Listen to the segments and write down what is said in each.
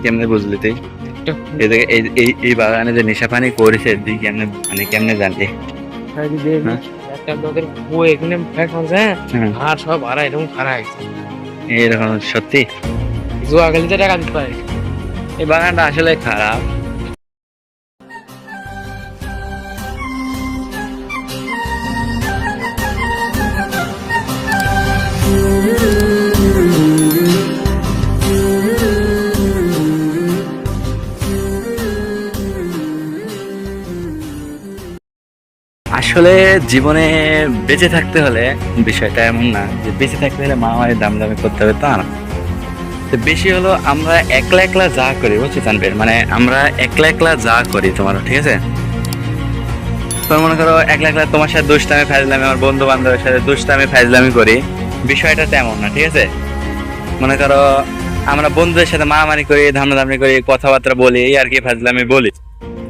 কেমনে বুঝলি তুই? এই বাগানে যে নেশা পানি করেছে তুই কেমনে, মানে কেমনে জানলি? আর সব ভাড়া এরকম খারাপ এরকম সত্যি? জুয়া খেলতে টাকা দিতে পারে। এই বাগানটা আসলে খারাপ। আসলে জীবনে বেঁচে থাকতে হলে বিষয়টা এমন না যে বেঁচে থাকতে হলে মারামারি দামি করতে হবে, তা না। তো বেশি হলো আমরা একলা একলা যা করি, বুঝছো জানবে, মানে আমরা একলা একলা যা করি তোমার, ঠিক আছে? তোমার মনে করো একলা একলা তোমার সাথে দুষ্টামি ফাজলামি, আমার বন্ধু বান্ধবের সাথে দুষ্টামি ফাজলামি করি, বিষয়টা তেমন না, ঠিক আছে? মনে করো আমরা বন্ধুদের সাথে মারামারি করি, ধামনাধামনি করি, কথাবার্তা বলি, এই আর কি ফাজলামি বলি।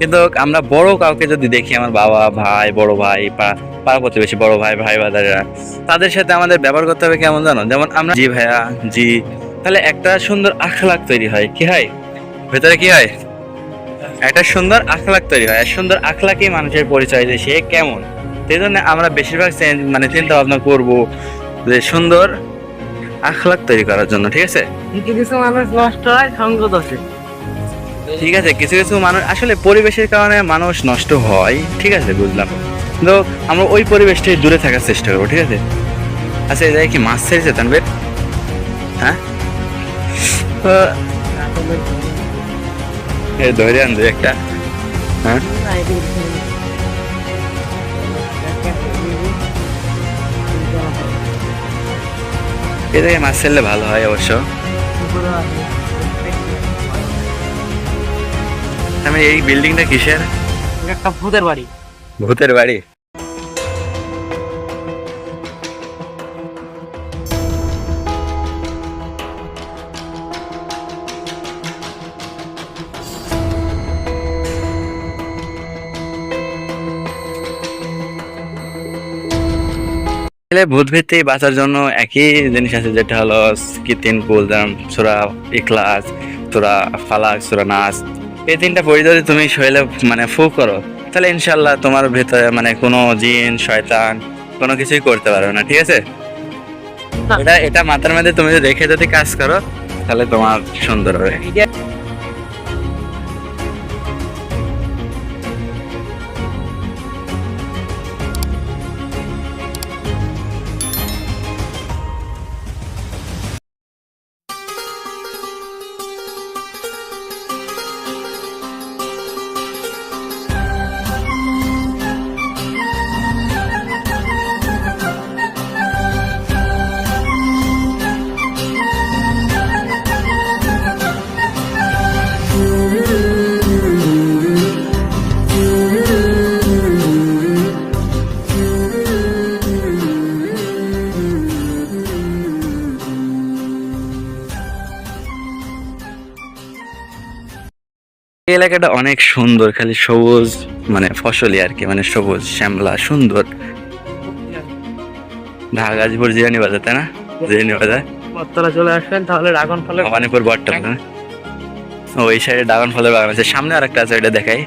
কিন্তু আমরা বড় কাউকে যদি দেখি, আমার বাবা, ভাই, বড় ভাই, পাড়া প্রতিবেশী বড় ভাই, ভাই বাদারেরা, তাদের সাথে আমাদের ব্যবহার করতে হবে কেমন জানো? যেমন আমরা জি ভাইয়া, জি, তাহলে একটা সুন্দর আখলাক তৈরি হয়। কি হয় ভেতরে? কি হয়? একটা সুন্দর আখলাক তৈরি হয়। আর সুন্দর আখলাকই মানুষের পরিচয় যে সে কেমন। সেই জন্য আমরা বেশিরভাগ মানে চিন্তা ভাবনা করবো যে সুন্দর আখলাক তৈরি করার জন্য, ঠিক আছে? কিছু মানুষ নষ্ট হয় সঙ্গ দোষে। ঠিক আছে, কিছু কিছু মানুষ আসলে পরিবেশের কারণে মানুষ নষ্ট হয়, ঠিক আছে, বুঝলাম। কিন্তু আমরা ওই পরিবেশ থেকে দূরে থাকার চেষ্টা করবো, ঠিক আছে? আচ্ছা, এই জায়গায় কি মাছ ছেড়েছে তানভীর? হ্যাঁ, ধরে আনবে একটা। হ্যাঁ, এই জায়গায় মাছ ছেড়লে ভালো হয় অবশ্য। আমি এই বিল্ডিংটা কিসের? একটা ভূতের বাড়ি। ভূতের বাড়ি? ভূত ভীত থেকে বাঁচার জন্য একই জিনিস আছে, যেটা হলো কি 3 কুল, যেমন সূরা ইখলাস, সূরা ফালাক, সূরা নাস। এই 3টা পড়ে যদি তুমি শরীরে মানে ফু করো, তাহলে ইনশাল্লাহ তোমার ভেতরে মানে কোনো জিন শয়তান কোনো কিছুই করতে পারবে না, ঠিক আছে? এটা মাথার মধ্যে তুমি যদি রেখে যদি কাজ করো, তাহলে তোমার সুন্দর হবে। এই এলাকাটা অনেক সুন্দর, খালি সবুজ, মানে ফসলি আর কি, মানে সবুজ শ্যামলা সুন্দর। ঢাকা গাজীপুর জিরানি বাজার, তাই না? জিরানি বাজার বটতলা চলে আসবেন তাহলে ড্রাগন ফলের ভবানীপুর বটতলা, না? ওই সাইডে ড্রাগন ফলের বাগান আছে, সামনে আর একটা আছে, ওইটা দেখাই।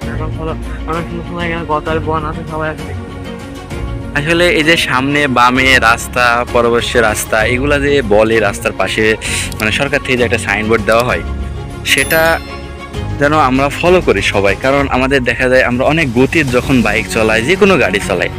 ড্রাগন ফল অনেক সুন্দর সুন্দর এখানে গতাল বন আছে, সবাই আছে। আসলে এই যে সামনে বামে রাস্তা, পরবর্তী রাস্তা, এগুলা যে বলে রাস্তার পাশে মানে সরকার থেকে যে একটা সাইনবোর্ড দেওয়া হয়, সেটা যেন আমরা ফলো করি সবাই। কারণ আমাদের দেখা যায় আমরা অনেক গতির যখন বাইক চলাই, যে কোনো গাড়ি চালাই,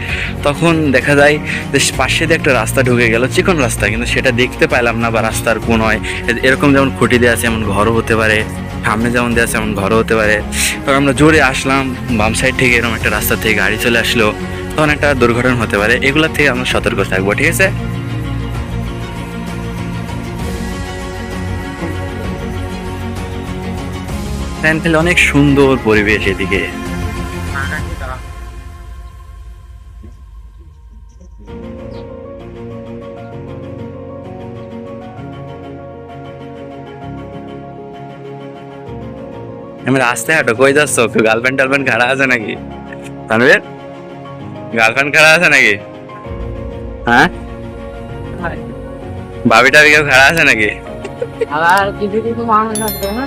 তখন দেখা যায় যে পাশে দিয়ে একটা রাস্তা ঢুকে গেল, চিকন রাস্তা, কিন্তু সেটা দেখতে পাইলাম না, বা রাস্তার কোন হয় এরকম যেমন খুঁটি দেওয়া আছে এমন ঘরও হতে পারে, সামনে যেমন দেওয়া আছে এমন ঘরও হতে পারে। কারণ আমরা জোরে আসলাম বাম সাইড থেকে, এরকম একটা রাস্তা থেকে গাড়ি চলে আসলো, তখন একটা দুর্ঘটনা হতে পারে। এগুলোর থেকে আমরা সতর্ক থাকবো, ঠিক আছে? তাহলে অনেক সুন্দর পরিবেশ এদিকে। আমি রাস্তায় হাঁটো, কই যাচ্ছ? গার্লফ্রেন্ড টার্লফ্রেন্ড খাড়া আছে নাকি? তানভীর, গার্লফ্রেন্ড খাড়া আছে নাকি? হ্যাঁ, ভাবি টাবি কেউ খাড়া আছে নাকি? আর কিছু কিছু মানুষ আছে না,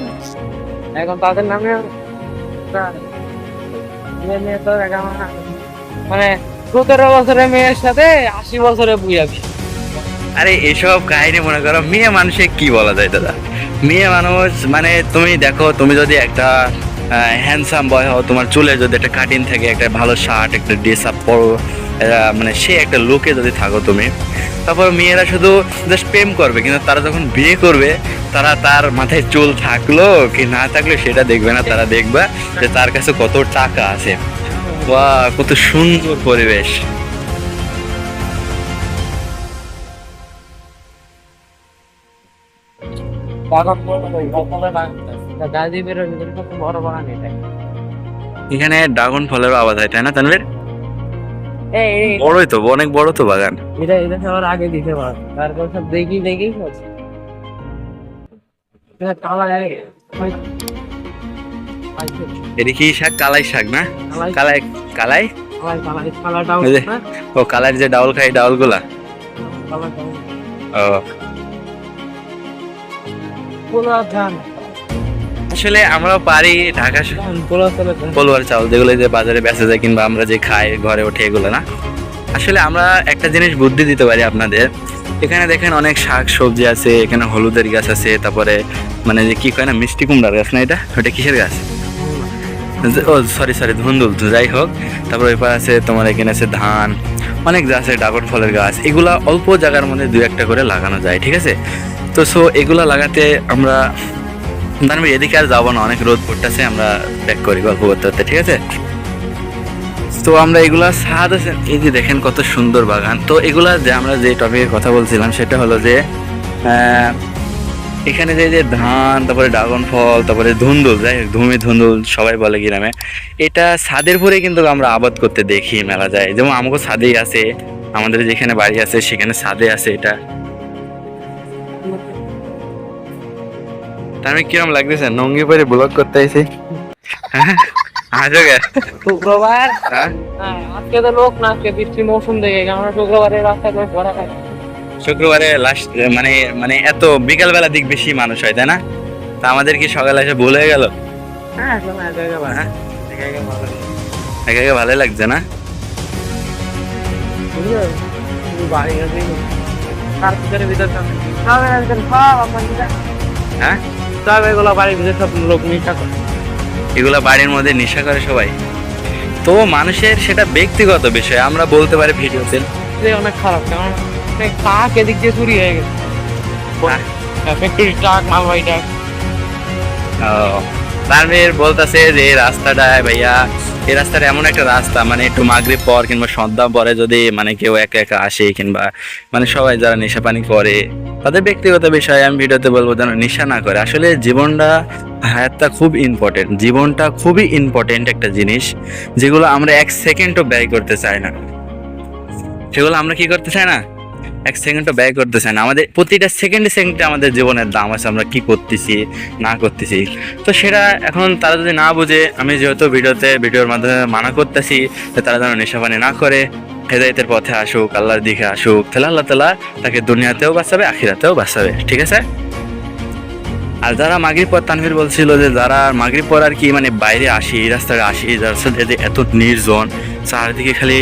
এখন তাদের নামে মেয়ে মেয়ে তো এখন মানে 17 বছরের মেয়ের সাথে 80 বছরে বুঝা বিয়ে। আরে এসব কাহিনী মনে করো মেয়ে মানুষে কি বলা যায় দাদা, মেয়ে মানুষ মানে তুমি দেখো, তুমি যদি একটা হ্যান্ডসাম বয় হও, তোমার চুলে যদি একটা কাটিং থাকে, একটা ভালো শার্ট, একটা ড্রেস আপ পরো, মানে সে একটা লুকে যদি থাকো তুমি, তারপর মেয়েরা শুধু জাস্ট প্রেম করবে, কিন্তু তারা যখন বিয়ে করবে তারা তার মাথায় চুল থাকলো কি না থাকলো সেটা দেখবে না, তারা দেখবে যে তার কাছে কত টাকা আছে। বাহ, কত সুন্দর পরিবেশ। গাজীপুরের ভিতরে কত বড় বাগান এটা। এখানে ড্রাগন ফলেরও আওয়াজ হয়, তাই না তানভীর? এই এই বড়ই তো, অনেক বড় তো বাগান। এটা এটা সবার আগে দিতে পারো, তারপর সব দেখি দেখি করছে। এটা কালা যায় এটা কি শাক? কালাই শাক না? কালাই কালাই কালাটাও ওই যে, ও কালার যে ডাউল খাই, ডাউল গুলা। ও আসলে আমরা পারি ঢাকা পলোয়ার চাউল যেগুলো যে বাজারে বেচা যায় কিংবা আমরা যে খাই ঘরে ওঠে এগুলো না। আসলে আমরা একটা জিনিস বুদ্ধি দিতে পারি আপনাদের, এখানে দেখেন অনেক শাক সবজি আছে, এখানে হলুদের গাছ আছে, তারপরে মানে যে কি কয় না, মিষ্টি কুমড়ার গাছ না, এটা ওটা কিসের গাছ? ও সরি সরি, ধুন্দুল, যাই হোক। তারপর এরপর আছে তোমার এখানে আছে ধান, অনেক গাছ আছে, ড্রাগন ফলের গাছ, এগুলা অল্প জায়গার মধ্যে দুই একটা করে লাগানো যায়, ঠিক আছে? তো সো এগুলা লাগাতে আমরা আমি এদিকে আর যাবো না, অনেক রোদ পড়তেছে, আমরা ব্যাক করি গল্প করতে করতে, ঠিক আছে? তো আমরা এগুলা ছাদ আছে, এই যে দেখেন কত সুন্দর বাগান। তো এগুলা যে আমরা যে টপিকের কথা বলছিলাম সেটা হলো যে এখানে যে যে ধান, তারপরে ড্রাগন ফল, তারপরে ধুন্দুল, যাই হোক ধুন্দুল সবাই বলে গ্রামে, এটা ছাদের পরে কিন্তু আমরা আবাদ করতে দেখি মেলা যায়। যেমন আমাকে ছাদেই আছে, আমাদের যেখানে বাড়ি আছে সেখানে ছাদে আছে এটা। আমি কিরম লাগতেছে নঙ্গি পরে ব্লগ করতে আইছি? শুক্রবার হ্যাঁ? আজকে তো লোক না, আজকে বৃষ্টির মৌসুম দেখে আমরা শুক্রবারে রাস্তায় করে ভরা খাই। শুক্রবারে লাস্ট মানে মানে এত বিকাল বেলা দিক বেশি মানুষ হয়, তাই না? তা আমাদের কি সকালে এসে ভুল হয়ে গেল? হ্যাঁ একা একা ভালো। হ্যাঁ, একা একা ভালো লাগে। একা একা ভালোই লাগছে না? বুঝলো? শুধু বাড়ি গেছি তার ভিতরে সব একজন সব আমার হ্যাঁ, সব এগুলো বাড়ির ভিতরে সব লোক নিশা করে। এগুলা বাড়ির মধ্যে নেশা করে সবাই। তো মানুষের সেটা ব্যক্তিগত বিষয়, আমরা বলতে পারি ভিডিওতে। যে অনেক খারাপ, কারণ অনেক ট্রাক এদিক দিয়ে চুরি হয়ে গেছে। ফ্যাক্টরি ট্রাক, মালবাহী ট্রাক। তানভীর বলতেছে যে এই রাস্তাটা ভাইয়া, এই রাস্তাটা এমন একটা রাস্তা মানে একটু মাগরিব পর কিংবা সন্ধ্যা পরে যদি মানে কেউ একা একা আসে কিংবা মানে সবাই যারা নেশা পানি করে তাদের ব্যক্তিগত বিষয়, আমি ভিডিওতে বলবো যেন নেশা না করে। আসলে জীবনটা, হায়াতটা খুব ইম্পর্টেন্ট, জীবনটা খুবই ইম্পর্টেন্ট একটা জিনিস, যেগুলো আমরা এক সেকেন্ডও ব্যয় করতে চাই না, সেগুলো আমরা কি করতে চাই না, এক সেকেন্ডও ব্যয় করতে চাই না। আমাদের প্রতিটা সেকেন্ডে সেকেন্ডে আমাদের জীবনের দাম আছে, আমরা কি করতেছি না করতেছি। তো সেটা এখন তারা যদি না বুঝে, আমি যেহেতু ভিডিওর মাধ্যমে মানা করতেছি যে তারা যেন নেশা পানি না করে, হেদায়েতের পথে আসুক, আল্লাহর দিকে আসুক, তাহলে আল্লাহ তাআলা তাকে দুনিয়াতেও বাঁচাবে, আখিরাতেও বাঁচাবে, ঠিক আছে? আর যারা মাগরিব পর, তানভীর বলছিল যে যারা মাগরিব পর আর কি মানে বাইরে আসি, রাস্তায় আসি, যার সাথে এত নির্জন, চারদিকে খালি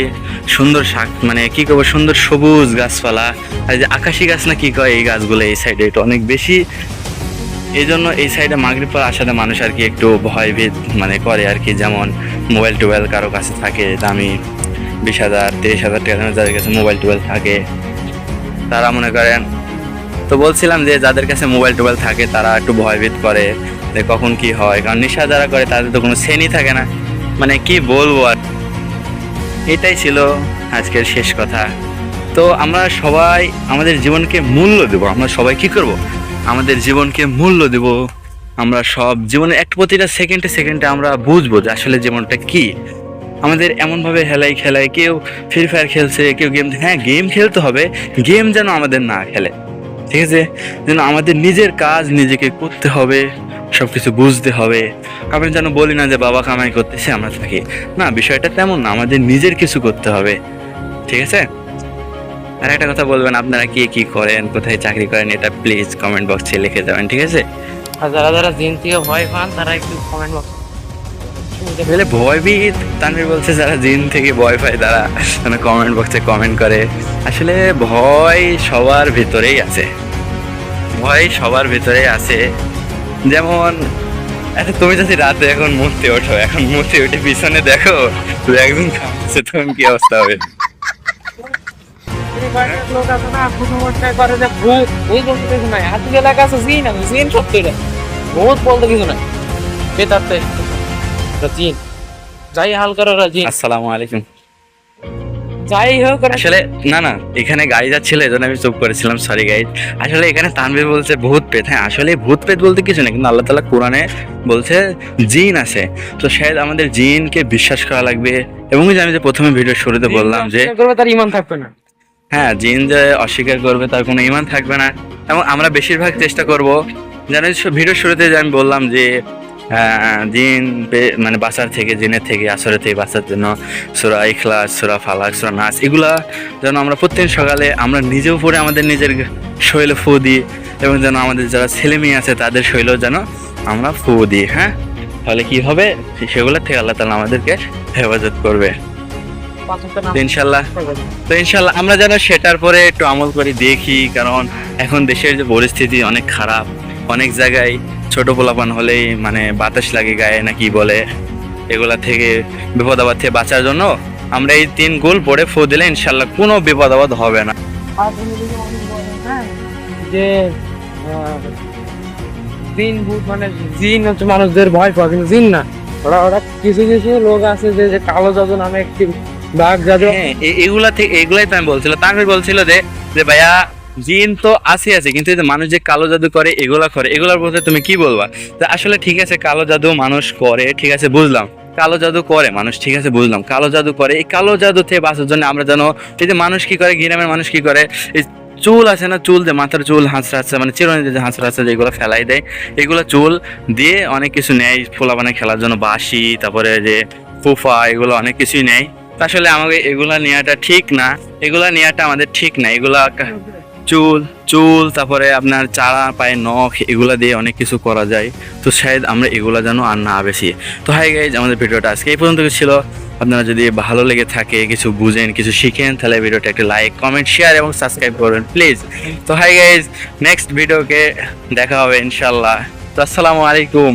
সুন্দর শাক, মানে কি করবো, সুন্দর সবুজ গাছপালা, আর যে আকাশি গাছ না কি কয়, এই গাছগুলো এই সাইডে একটু অনেক বেশি, এই জন্য এই সাইডে মাগরিব পর আসাতে মানুষ আর কি একটু ভয়ভীত মানে করে আর কি। যেমন মোবাইল টোবাইল কারো কাছে থাকে দামি 20,000 30,000 টাকা যাদের কাছে মোবাইল টোবাইল থাকে, তারা মনে করেন, তো বলছিলাম যে যাদের কাছে মোবাইল টোবাইল থাকে তারা একটু ভয়ভীত করে যে কখন কি হয়, কারণ নেশা যারা করে তাদের তো কোনো শ্রেণী থাকে না, মানে কি বলবো আর। এটাই ছিল আজকের শেষ কথা। তো আমরা সবাই আমাদের জীবনকে মূল্য দেব, আমরা সবাই কি করব, আমাদের জীবনকে মূল্য দেব। আমরা সব জীবনে এক প্রতিটা সেকেন্ডে সেকেন্ডে আমরা বুঝবো যে আসলে জীবনটা কি। আমাদের এমনভাবে হেলাই খেলায়, কেউ ফ্রি ফায়ার খেলছে, কেউ গেম, হ্যাঁ গেম খেলতে হবে, গেম যেন আমাদের না খেলে, ঠিক আছে? যেন আমাদের নিজের কাজ নিজেকে করতে হবে, সব কিছু বুঝতে হবে। আমরা যেন বলি না যে বাবা কামাই করতেছে আমরা থাকি, না, বিষয়টা তেমন না, আমাদের নিজের কিছু করতে হবে, ঠিক আছে? আর একটা কথা বলবেন, আপনারা কি কি করেন, কোথায় চাকরি করেন, এটা প্লিজ কমেন্ট বক্সে লিখে যাবেন, ঠিক আছে? আর যারা যারা জিন থেকে ভয় পান তারা একটু কমেন্ট বক্স তাহলে ভয়ভীত তানভীর বলছে যারা জিন থেকে ভয় পায় তারা মানে কমেন্ট বক্সে কমেন্ট করে। আসলে ভয় সবার ভিতরেই আছে, ভয় সবার ভিতরেই আছে। যেমন আচ্ছা, তুমি যদি রাতে এখন মূর্তি ওঠো, এখন মূর্তি উঠে পিছনে দেখো তো একদম খাচ্ছে, তখন কি অবস্থা হবে? লোক আছে না প্রথমটায় করে যে ভূত এই বলতে কিছু নাই, আজকে এলাকা আছে জিন আছে, জিন সত্যি এটা, ভূত বলতে কিছু নাই, বেতাতে জিন যাই হাল করে ওরা জিন, আসসালামু আলাইকুম। যাই হোক ওরা আসলে না না, এখানে গাড়ি যাচ্ছিল এই জন্য আমি চুপ করেছিলাম, সরি গাইজ। আসলে এখানে তানভীর বলছে ভূত পেত, হ্যাঁ আসলে ভূত পেত বলতে কিছু না, কিন্তু আল্লাহ তাআলা কোরআনে বলছে জিন আছে। তো শায়দ আমাদের জিনকে বিশ্বাস করা লাগবে। এবং যে আমি যে প্রথমে ভিডিও শুরুতে বললাম যে জিন করবে তার ঈমান থাকবে না। হ্যাঁ, জিন যে অস্বীকার করবে তার কোনো ঈমান থাকবে না। এবং আমরা বেশিরভাগ চেষ্টা করব, যেন ভিডিওর শুরুতে যে আমি বললাম যে জিন মানে বাঁচার থেকে, জিনের থেকে, আসরের থেকে বাঁচার জন্য সূরা ইখলাস, সূরা ফালাক, সূরা নাস, এগুলা যেন আমরা প্রত্যেক সকালে আমরা নিজেও পড়ে আমাদের নিজের শরীরে ফু দিই, এবং যেন আমাদের যারা ছেলে মেয়ে আছে তাদের শরীরেও যেন আমরা ফু দিই। হ্যাঁ, তাহলে কি হবে, সেগুলোর থেকে আল্লাহ তাআলা আমাদেরকে হেফাজত করবে তো ইনশাল্লাহ। তো ইনশাল্লাহ আমরা যেন সেটার পরে একটু আমল করে দেখি, কারণ এখন দেশের যে পরিস্থিতি অনেক খারাপ, অনেক জায়গায় ছোট পোলাপান হলেই মানে বাতাস লাগে গায়ে না কি বলে, এগুলা থেকে বিপদ আপদ থেকে বাঁচার জন্য আমরা এই 3 গোল পড়ে ফু দিলে ইনশাল্লাহ কোনো বিপদ আপদ হবে না। যে জিন ভূত মানে জিন হচ্ছে মানুষদের ভয় পায়, কিন্তু জিন না, ওরা ওরা কিছু কিছু লোক আছে যে যে কালো জাদু নামে একটি বাঘ জাদু, হ্যাঁ, এগুলা থেকে এগুলাই তো আমি বলছিলাম, তানভীর বলছিল যে যে ভাইয়া জিন তো আছে কিন্তু এই যে মানুষ যে কালো জাদু করে, এগুলা করে, এগুলার বলতে তুমি কি বলবা? তো আসলে ঠিক আছে, কালো জাদু মানুষ করে, ঠিক আছে বুঝলাম, কালো জাদু করে মানুষ, ঠিক আছে বুঝলাম, কালো জাদু করে। এই কালো জাদু থেকে বাঁচার জন্য আমরা যেন, এই যে মানুষ কি করে, গ্রামের মানুষ কি করে, এই চুল আছে না, চুল যে মাথার চুল হাঁসরা আছে, মানে চিরুনি যে হাঁসরা আছে যেগুলো ফেলাই দেয়, এগুলো চুল দিয়ে অনেক কিছু নেয় পোলাপানে খেলার জন্য, বাঁশি, তারপরে যে ফুফা, এগুলো অনেক কিছুই নেয়। তো আসলে আমাকে এগুলা নেওয়াটা ঠিক না, এগুলা নেওয়াটা আমাদের ঠিক না। এগুলা চুল চুল তারপরে আপনার চারা, পায়ে নখ, এগুলা দিয়ে অনেক কিছু করা যায়। তো শায়দ আমরা এগুলা যেন আর না বেশি। তো হাই গাইজ, আমাদের ভিডিওটা আজকে এই পর্যন্ত ছিল। আপনারা যদি ভালো লেগে থাকে, কিছু বুঝেন, কিছু শিখেন, তাহলে ভিডিওটা একটা লাইক, কমেন্ট, শেয়ার এবং সাবস্ক্রাইব করবেন প্লিজ। তো হাই গাইজ, নেক্সট ভিডিওকে দেখা হবে ইনশাল্লাহ। তো আসসালামু আলাইকুম।